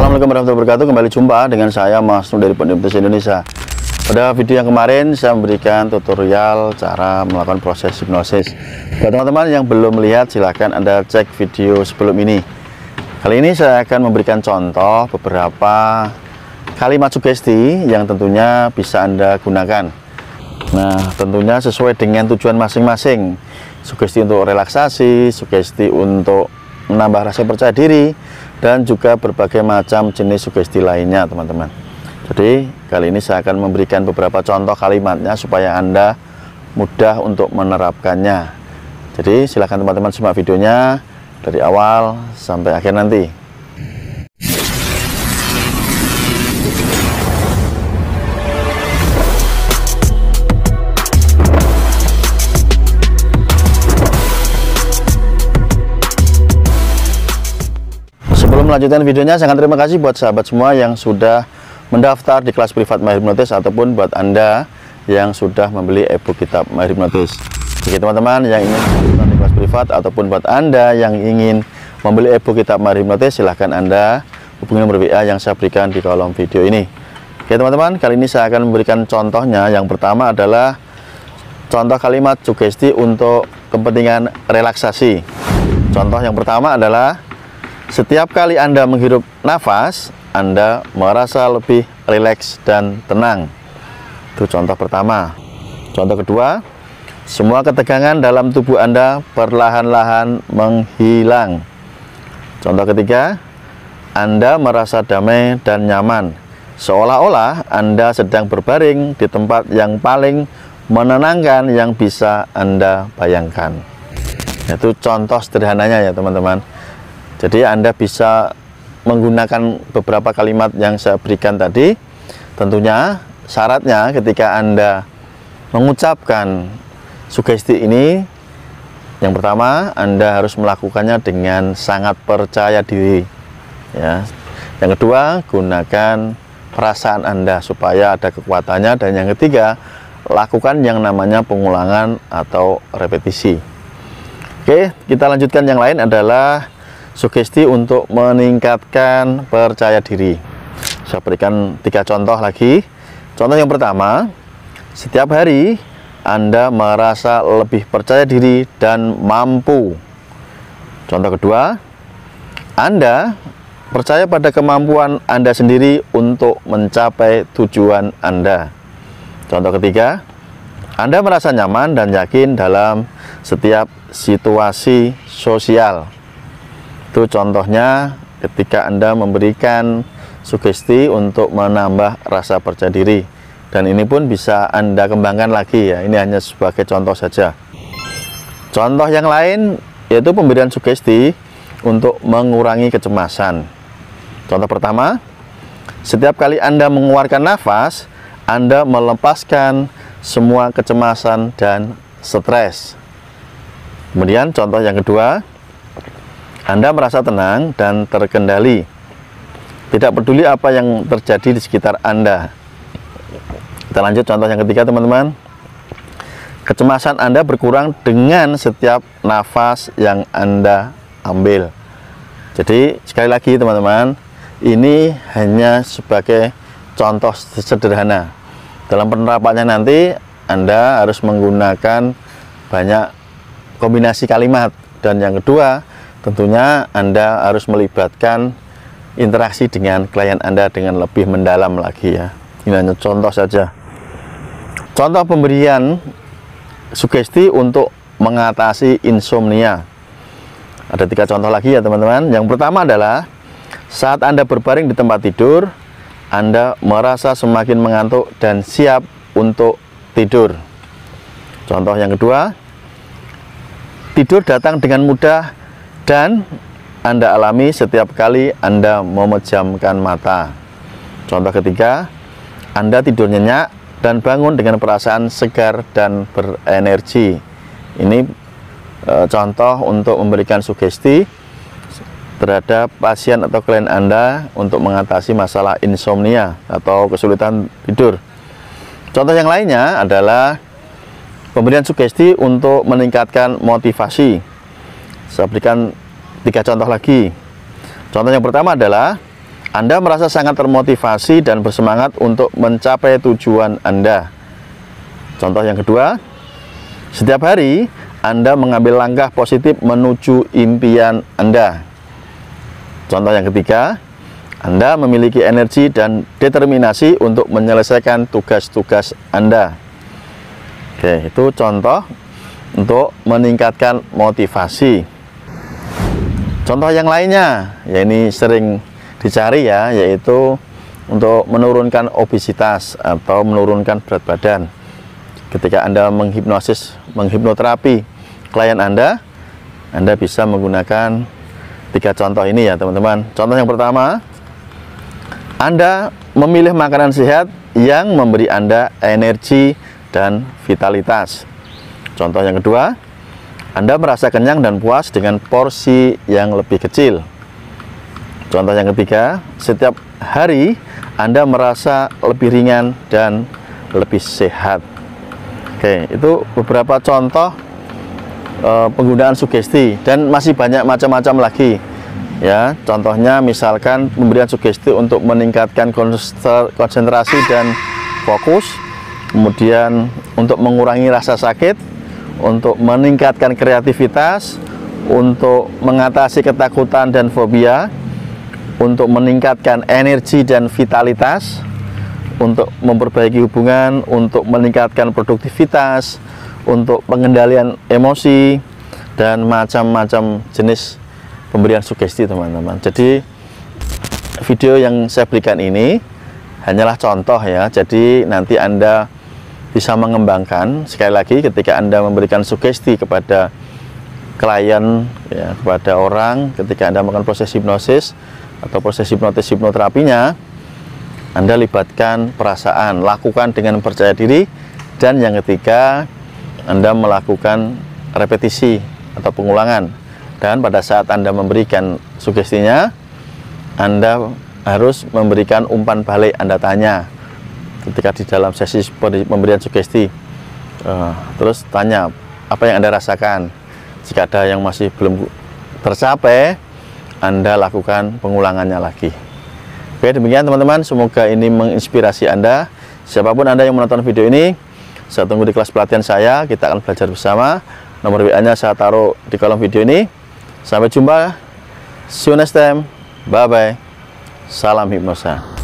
Assalamualaikum warahmatullahi wabarakatuh. Kembali jumpa dengan saya Mas Nur dari Hipnotis Indonesia. Pada video yang kemarin saya memberikan tutorial cara melakukan proses hipnosis. Buat teman-teman yang belum melihat, silahkan Anda cek video sebelum ini. Kali ini saya akan memberikan contoh beberapa kalimat sugesti yang tentunya bisa Anda gunakan. Nah, tentunya sesuai dengan tujuan masing-masing. Sugesti untuk relaksasi, sugesti untuk menambah rasa percaya diri, dan juga berbagai macam jenis sugesti lainnya, teman-teman. Jadi kali ini saya akan memberikan beberapa contoh kalimatnya supaya Anda mudah untuk menerapkannya. Jadi silakan teman-teman simak videonya dari awal sampai akhir nanti. Sebelum melanjutkan videonya, sangat terima kasih buat sahabat semua yang sudah mendaftar di kelas privat My Hipnotis, ataupun buat Anda yang sudah membeli ebook kitab My Hipnotis. Bagi teman-teman yang ingin mendaftar di kelas privat, ataupun buat Anda yang ingin membeli ebook kitab My Hipnotis, silahkan Anda hubungi nomor WA yang saya berikan di kolom video ini. Oke teman-teman, kali ini saya akan memberikan contohnya. Yang pertama adalah contoh kalimat sugesti untuk kepentingan relaksasi. Contoh yang pertama adalah: setiap kali Anda menghirup nafas, Anda merasa lebih rileks dan tenang. Itu contoh pertama. Contoh kedua: semua ketegangan dalam tubuh Anda perlahan-lahan menghilang. Contoh ketiga: Anda merasa damai dan nyaman, seolah-olah Anda sedang berbaring di tempat yang paling menenangkan yang bisa Anda bayangkan. Itu contoh sederhananya ya teman-teman. Jadi Anda bisa menggunakan beberapa kalimat yang saya berikan tadi. Tentunya syaratnya ketika Anda mengucapkan sugesti ini, yang pertama Anda harus melakukannya dengan sangat percaya diri ya. Yang kedua, gunakan perasaan Anda supaya ada kekuatannya. Dan yang ketiga, lakukan yang namanya pengulangan atau repetisi. Oke, kita lanjutkan. Yang lain adalah sugesti untuk meningkatkan percaya diri. Saya berikan 3 contoh lagi. Contoh yang pertama: setiap hari Anda merasa lebih percaya diri dan mampu. Contoh kedua: Anda percaya pada kemampuan Anda sendiri untuk mencapai tujuan Anda. Contoh ketiga: Anda merasa nyaman dan yakin dalam setiap situasi sosial. Itu contohnya ketika Anda memberikan sugesti untuk menambah rasa percaya diri. Dan ini pun bisa Anda kembangkan lagi ya. Ini hanya sebagai contoh saja. Contoh yang lain yaitu pemberian sugesti untuk mengurangi kecemasan. Contoh pertama: setiap kali Anda mengeluarkan nafas, Anda melepaskan semua kecemasan dan stres. Kemudian contoh yang kedua: Anda merasa tenang dan terkendali, tidak peduli apa yang terjadi di sekitar Anda. Kita lanjut contoh yang ketiga teman-teman. Kecemasan Anda berkurang dengan setiap nafas yang Anda ambil. Jadi sekali lagi teman-teman, ini hanya sebagai contoh sederhana. Dalam penerapannya nanti Anda harus menggunakan banyak kombinasi kalimat. Dan yang kedua, tentunya Anda harus melibatkan interaksi dengan klien Anda dengan lebih mendalam lagi ya. Ini hanya contoh saja. Contoh pemberian sugesti untuk mengatasi insomnia. Ada 3 contoh lagi ya teman-teman. Yang pertama adalah saat Anda berbaring di tempat tidur, Anda merasa semakin mengantuk dan siap untuk tidur. Contoh yang kedua: tidur datang dengan mudah dan Anda alami setiap kali Anda memejamkan mata. Contoh ketiga: Anda tidur nyenyak dan bangun dengan perasaan segar dan berenergi. Ini contoh untuk memberikan sugesti terhadap pasien atau klien Anda untuk mengatasi masalah insomnia atau kesulitan tidur. Contoh yang lainnya adalah pemberian sugesti untuk meningkatkan motivasi. Saya berikan 3 contoh lagi. Contoh yang pertama adalah Anda merasa sangat termotivasi dan bersemangat untuk mencapai tujuan Anda. Contoh yang kedua, setiap hari Anda mengambil langkah positif menuju impian Anda. Contoh yang ketiga, Anda memiliki energi dan determinasi untuk menyelesaikan tugas-tugas Anda. Oke, itu contoh untuk meningkatkan motivasi. Contoh yang lainnya, ya ini sering dicari ya, yaitu untuk menurunkan obesitas atau menurunkan berat badan. Ketika Anda menghipnoterapi klien Anda bisa menggunakan 3 contoh ini ya teman-teman. Contoh yang pertama, Anda memilih makanan sehat yang memberi Anda energi dan vitalitas. Contoh yang kedua, Anda merasa kenyang dan puas dengan porsi yang lebih kecil. Contoh yang ketiga, setiap hari Anda merasa lebih ringan dan lebih sehat. Oke, itu beberapa contoh penggunaan sugesti, dan masih banyak macam-macam lagi. Ya, contohnya misalkan pemberian sugesti untuk meningkatkan konsentrasi dan fokus, kemudian untuk mengurangi rasa sakit, untuk meningkatkan kreativitas, untuk mengatasi ketakutan dan fobia, untuk meningkatkan energi dan vitalitas, untuk memperbaiki hubungan, untuk meningkatkan produktivitas, untuk pengendalian emosi, dan macam-macam jenis pemberian sugesti teman-teman. Jadi video yang saya berikan ini hanyalah contoh ya, jadi nanti Anda bisa mengembangkan. Sekali lagi, ketika Anda memberikan sugesti kepada klien ya, kepada orang, ketika Anda melakukan proses hipnosis atau proses hipnoterapinya, Anda libatkan perasaan, lakukan dengan percaya diri, dan yang ketiga, Anda melakukan repetisi atau pengulangan. Dan pada saat Anda memberikan sugestinya, Anda harus memberikan umpan balik. Anda tanya ketika di dalam sesi pemberian sugesti, terus tanya apa yang Anda rasakan. Jika ada yang masih belum tercapai, Anda lakukan pengulangannya lagi. Oke, demikian teman-teman, semoga ini menginspirasi Anda. Siapapun Anda yang menonton video ini, saya tunggu di kelas pelatihan saya, kita akan belajar bersama. Nomor WA-nya saya taruh di kolom video ini. Sampai jumpa, see you next time, bye bye, salam hipnosa.